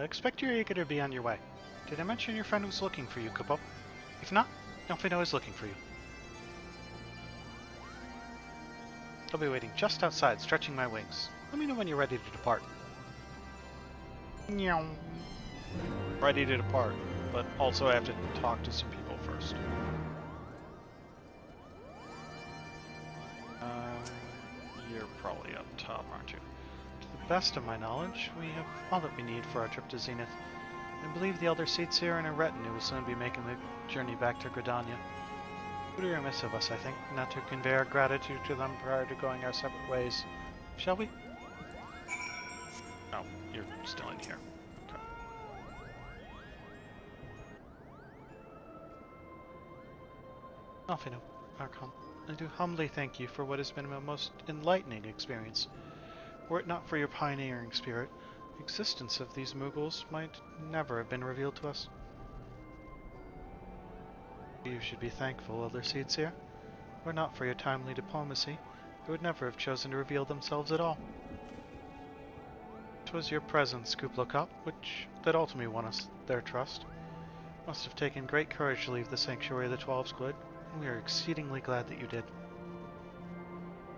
Expect you're eager to be on your way. Did I mention your friend was looking for you, Kupo? If not, Elfino is looking for you. I'll be waiting just outside, stretching my wings. Let me know when you're ready to depart. Meow. Ready to depart, but also I have to talk to some people first. You're probably up top, aren't you? To the best of my knowledge, we have all that we need for our trip to Zenith. I believe the elder seats here and a retinue will soon be making the journey back to Gridania. It would be remiss of us, I think, not to convey our gratitude to them prior to going our separate ways. Shall we? Oh, you're still in here. Okay. Alfino, Archon, I do humbly thank you for what has been a most enlightening experience. Were it not for your pioneering spirit, the existence of these Mughals might never have been revealed to us. You should be thankful, Elder Seeds here. Were it not for your timely diplomacy, they would never have chosen to reveal themselves at all. It was your presence, Kuplokop, that ultimately won us their trust. It must have taken great courage to leave the Sanctuary of the 12 Squid, and we are exceedingly glad that you did.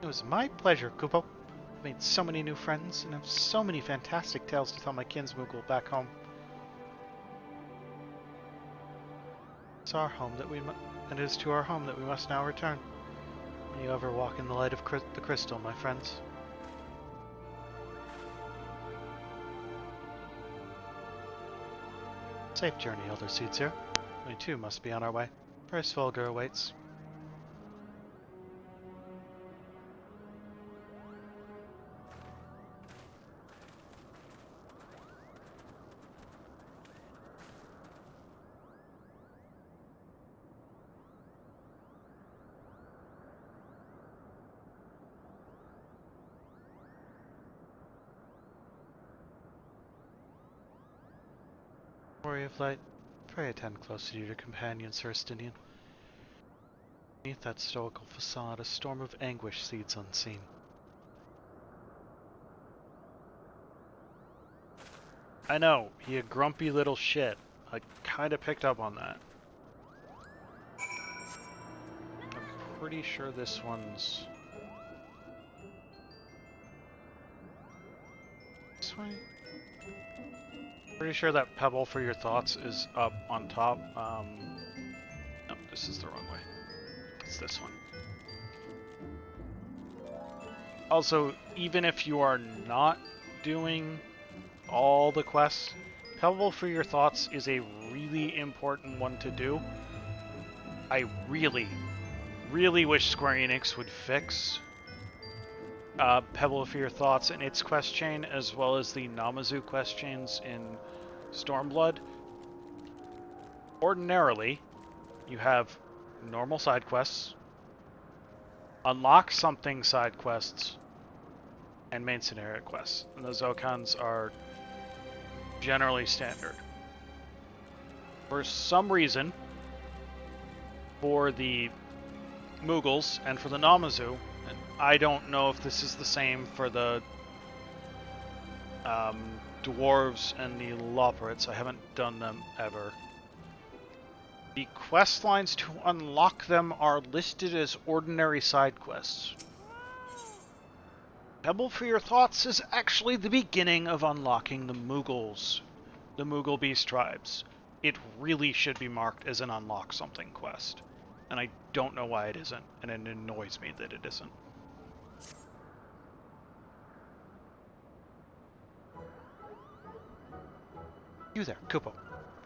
It was my pleasure, Kupo. I've made so many new friends, and have so many fantastic tales to tell my kinsmoogle back home. It's our home that and it is to our home that we must now return. May you ever walk in the light of the crystal, my friends. Safe journey, Elder Seeds here. We too must be on our way. Prince Volger awaits. Warrior of Light, pray attend closely to your companion, Sir Estinian. Beneath that stoical facade, a storm of anguish seethes unseen. I know, he a grumpy little shit. I kinda picked up on that. I'm pretty sure this one's... this way? Pretty sure that pebble for your thoughts is up on top. No, this is the wrong way. It's this one. Also, even if you are not doing all the quests, Pebble for Your Thoughts is a really important one to do. I really, really wish Square Enix would fix Pebble for Your Thoughts in its quest chain, as well as the Namazu quest chains in Stormblood. Ordinarily, you have normal side quests, unlock something side quests, and main scenario quests. And those Okans are generally standard. For some reason, for the Mughals and for the Namazu, and I don't know if this is the same for the Dwarves and the Loporrits, I haven't done them ever. The quest lines to unlock them are listed as ordinary side quests. Pebble for Your Thoughts is actually the beginning of unlocking the Mughals, the Mughal Beast tribes. It really should be marked as an unlock something quest, and I don't know why it isn't, and it annoys me that it isn't. You there, Kupo.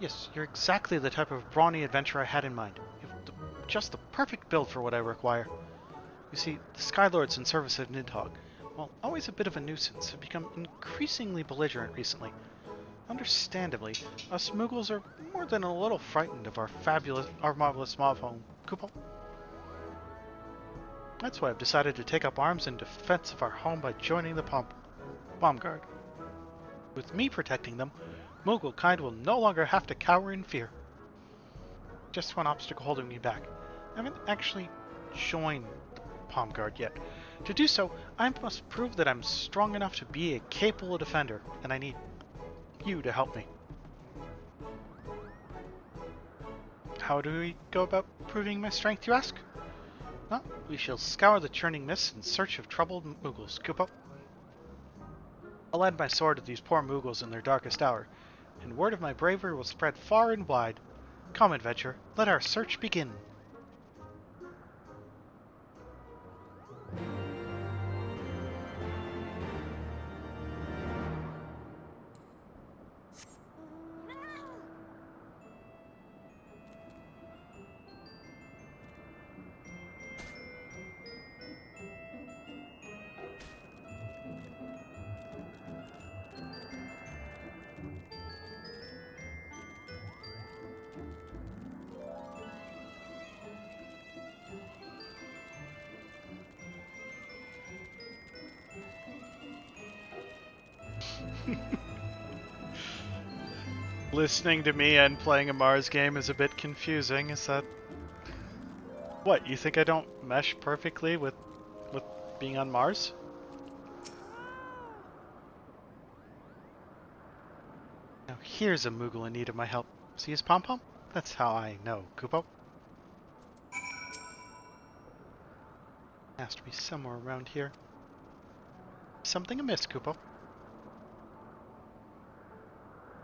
Yes, you're exactly the type of brawny adventurer I had in mind. You have just the perfect build for what I require. You see, the Skylords in service of Nidhogg, while always a bit of a nuisance, have become increasingly belligerent recently. Understandably, us Mughals are more than a little frightened of our marvelous mob home, Kupo. That's why I've decided to take up arms in defense of our home by joining the Bomb Guard. With me protecting them, Mughal kind will no longer have to cower in fear. Just one obstacle holding me back. I haven't actually joined the Bomb Guard yet. To do so, I must prove that I'm strong enough to be a capable defender, and I need you to help me. How do we go about proving my strength, you ask? Well, we shall scour the churning mists in search of troubled Moogles, Kupo. I'll lend my sword to these poor Moogles in their darkest hour, and word of my bravery will spread far and wide. Come, adventurer, let our search begin. Listening to me and playing a Mars game is a bit confusing. Is that... What, you think I don't mesh perfectly with being on Mars? Now here's a Moogle in need of my help. See his pom-pom? That's how I know, Kupo. Has to be somewhere around here. Something amiss, Kupo.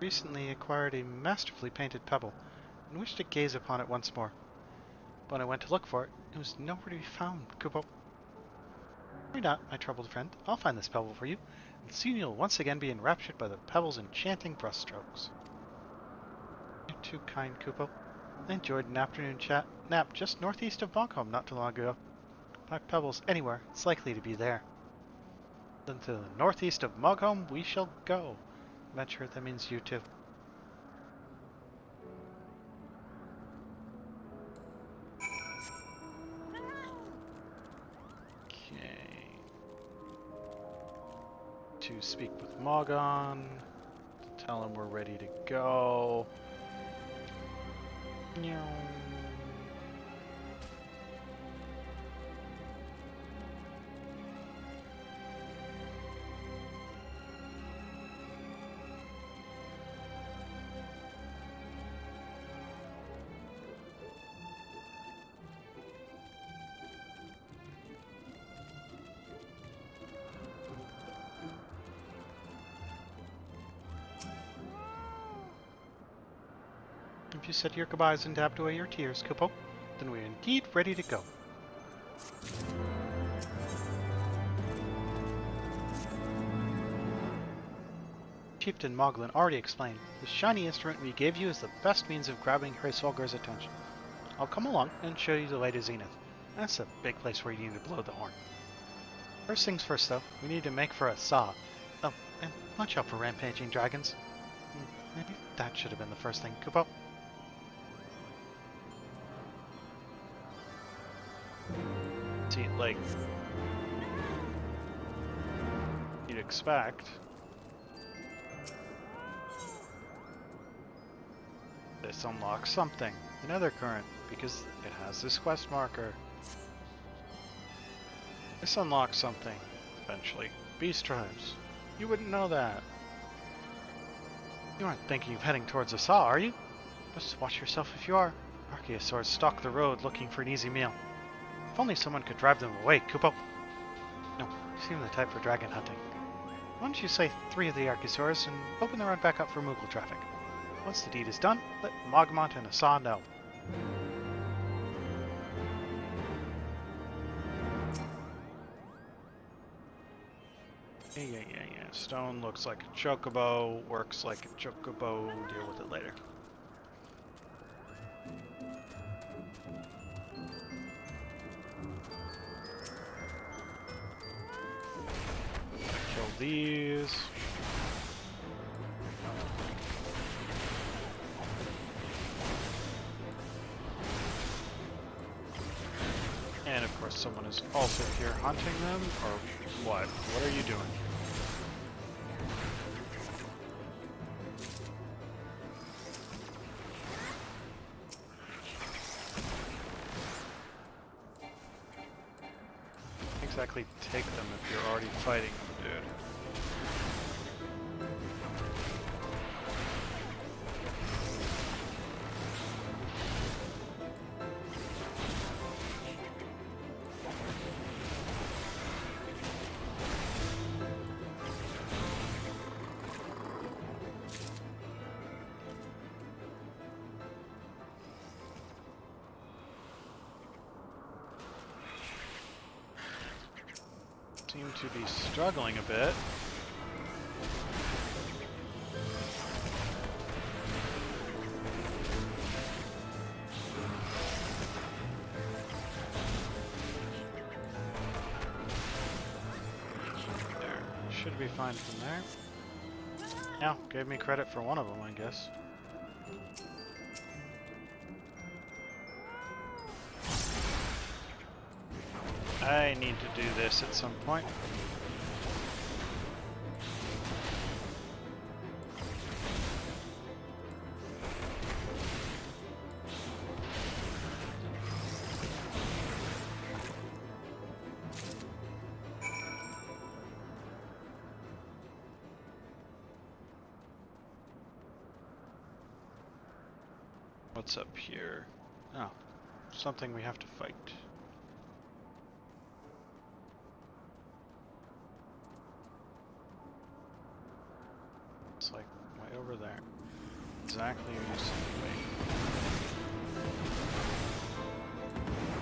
Recently acquired a masterfully painted pebble, and wished to gaze upon it once more. When I went to look for it, it was nowhere to be found, Kupo. Worry not, my troubled friend. I'll find this pebble for you, and soon you'll once again be enraptured by the pebble's enchanting brushstrokes. You're too kind, Kupo. I enjoyed an afternoon nap just northeast of Montcalm not too long ago. Black pebbles anywhere, it's likely to be there. Then to the northeast of Montcalm we shall go. Adventure, that means you too. Okay. To speak with Mogon. To tell him we're ready to go. If you said your goodbyes and dabbed away your tears, Kupo, then we're indeed ready to go. Chieftain Moglin already explained, the shiny instrument we gave you is the best means of grabbing Hraesolgar's attention. I'll come along and show you the way to Zenith. That's a big place where you need to blow the horn. First things first, though, we need to make for a saw. Oh, and watch out for rampaging dragons. Maybe that should have been the first thing, Kupo. See, like, you'd expect this unlocks something, another current, because it has this quest marker. This unlocks something, eventually. Beast tribes. You wouldn't know that. You aren't thinking of heading towards a saw, are you? Just watch yourself if you are. Archaeosaurs stalk the road looking for an easy meal. If only someone could drive them away, Kupo. No, you seem the type for dragon hunting. Why don't you slay 3 of the Archaeosaurs and open the road back up for Moogle traffic? Once the deed is done, let Mogmont and Asa know. Yeah. Stone looks like a chocobo, works like a chocobo, deal with it later. Kill these. And of course someone is also here hunting them, or what? What are you doing? Exactly take them if you're already fighting them, dude. seem to be struggling a bit. There. Should be fine from there. Yeah, gave me credit for one of them, I guess. I need to do this at some point. What's up here? Oh, something we have to fight. It's like way over there. Exactly where you said wait.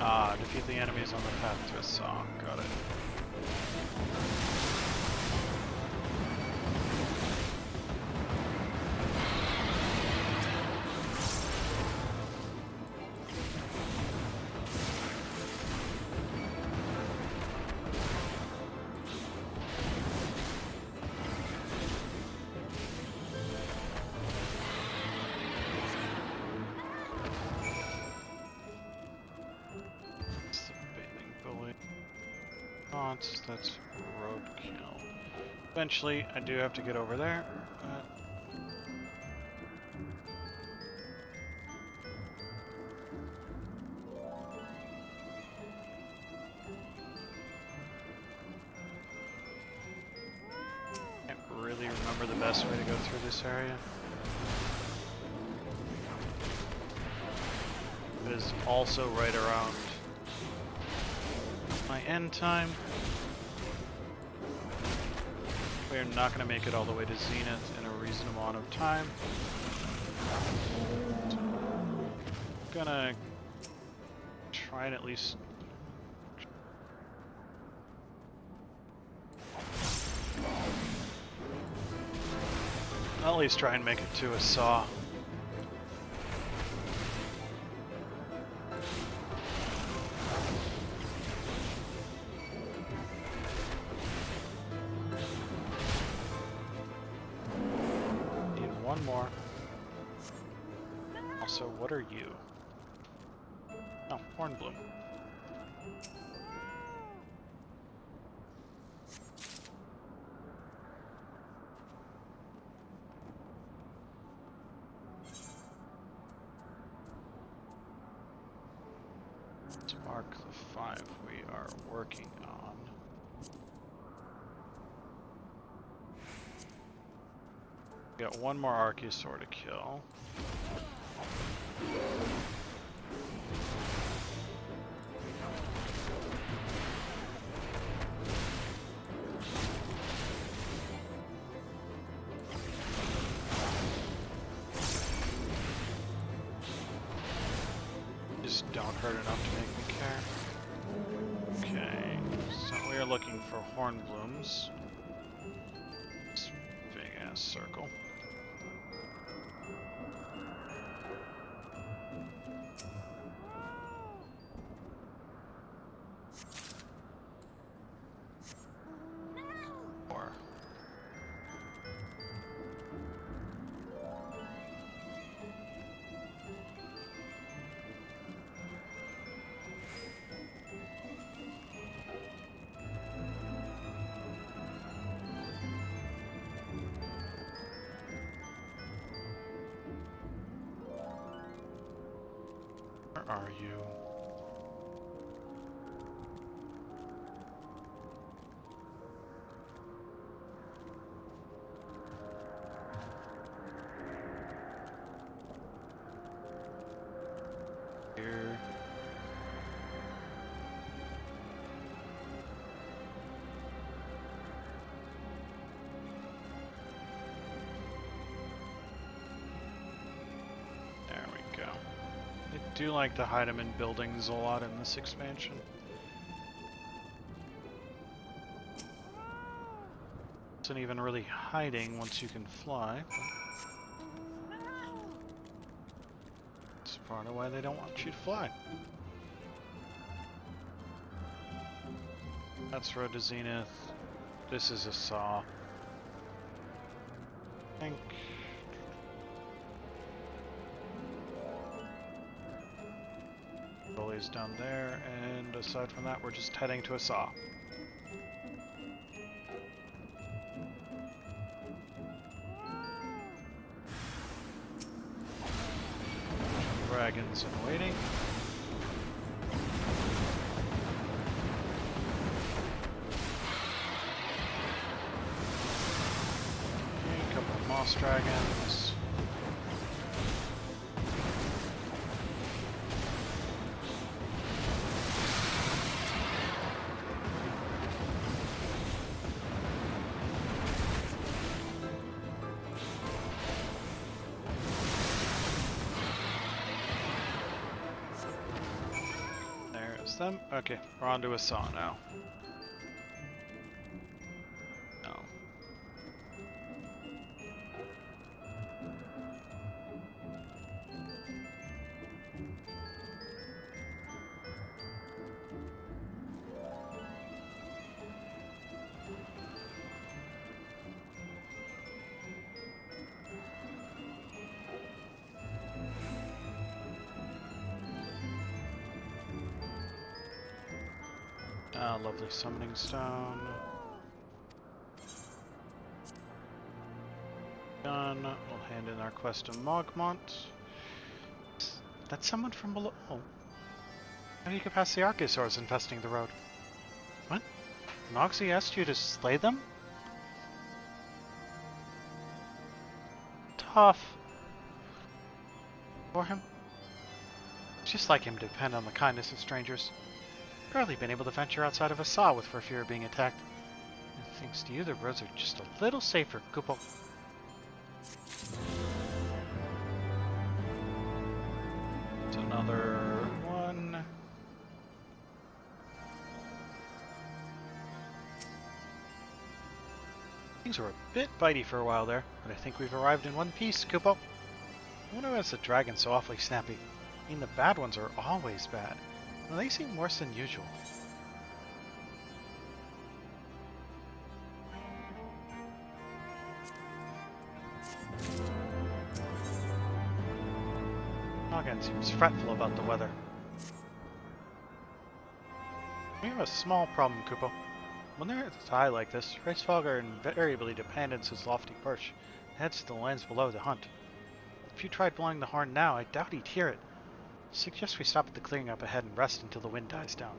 Ah, defeat the enemies on the path to a saw. Got it. That's roadkill. Eventually, I do have to get over there, but... can't really remember the best way to go through this area. It is also right around my end time. We are not going to make it all the way to Zenith in a reasonable amount of time. Gonna try and at least try and make it to a saw. One more. Also, what are you? Oh, Hornbloom. Let's mark the 5 we are working on. Got one more Archosaur to kill. Just don't hurt enough to make me care. Okay, so we are looking for Hornblooms. This big ass circle. Where are you? Here. There we go. I do like to hide them in buildings a lot in this expansion. Isn't even really hiding once you can fly. It's part of why they don't want you to fly. That's Road to Zenith. This is a saw. I think. Bully's down there, and aside from that, we're just heading to a saw. Dragons in waiting. Okay, a couple of moss dragons. Them? Okay, we're on to a saw now. No. Lovely summoning stone. Done. We'll hand in our quest to Mogmont. That's someone from below. Oh. How you get past the Archosaurs infesting the road? What? Noxie asked you to slay them? Tough. For him? It's just like him to depend on the kindness of strangers. Barely been able to venture outside of a saw for fear of being attacked. And thanks to you, the roads are just a little safer, Kupo. It's another one. Things were a bit bitey for a while there, but I think we've arrived in one piece, Kupo. I wonder why is the dragon so awfully snappy. I mean, the bad ones are always bad. Well, they seem worse than usual. Noggin seems fretful about the weather. We have a small problem, Kupo. When they're at high like this, race fog are invariably dependent on his lofty perch. It heads to the lands below to hunt. If you tried blowing the horn now, I doubt he'd hear it. Suggest we stop at the clearing up ahead and rest until the wind dies down.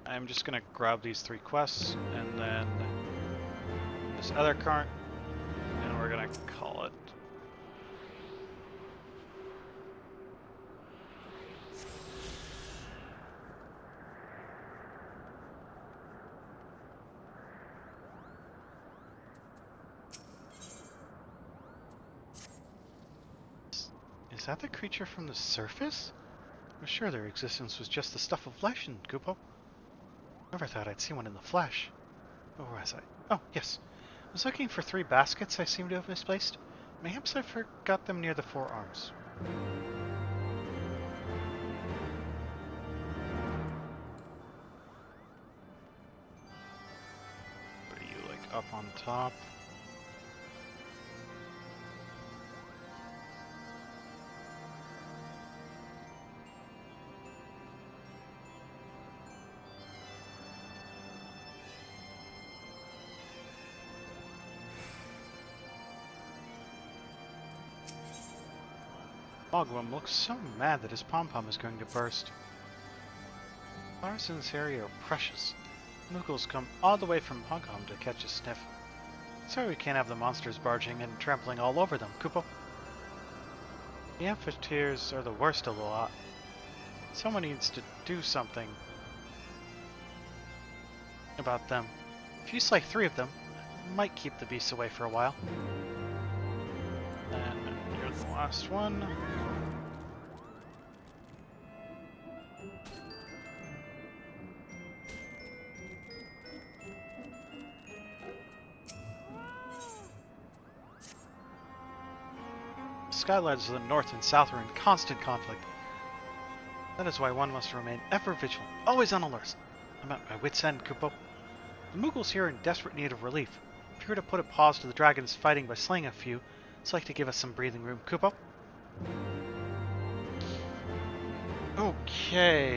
I'm just gonna grab these 3 quests and then this other cart, and we're gonna call it. Is that the creature from the surface? I'm sure their existence was just the stuff of legend, Kupo. Never thought I'd see one in the flesh. Where was I? Oh, yes. I was looking for 3 baskets I seem to have misplaced. Perhaps I forgot them near the forearms. What are you, like, up on top? Mogwum looks so mad that his pom-pom is going to burst. Flowers in this area are precious. Moogles come all the way from Hong Kong to catch a sniff. Sorry we can't have the monsters barging and trampling all over them, Kupo. The amphitheaters are the worst of the lot. Someone needs to do something about them. If you slay 3 of them, it might keep the beasts away for a while. And here's the last one. Skylands of the north and south are in constant conflict. That is why one must remain ever vigilant, always on alert. I'm at my wit's end, Kupo. The Moogles here are in desperate need of relief. If you were to put a pause to the dragons' fighting by slaying a few, it's like to give us some breathing room, Kupo. Okay.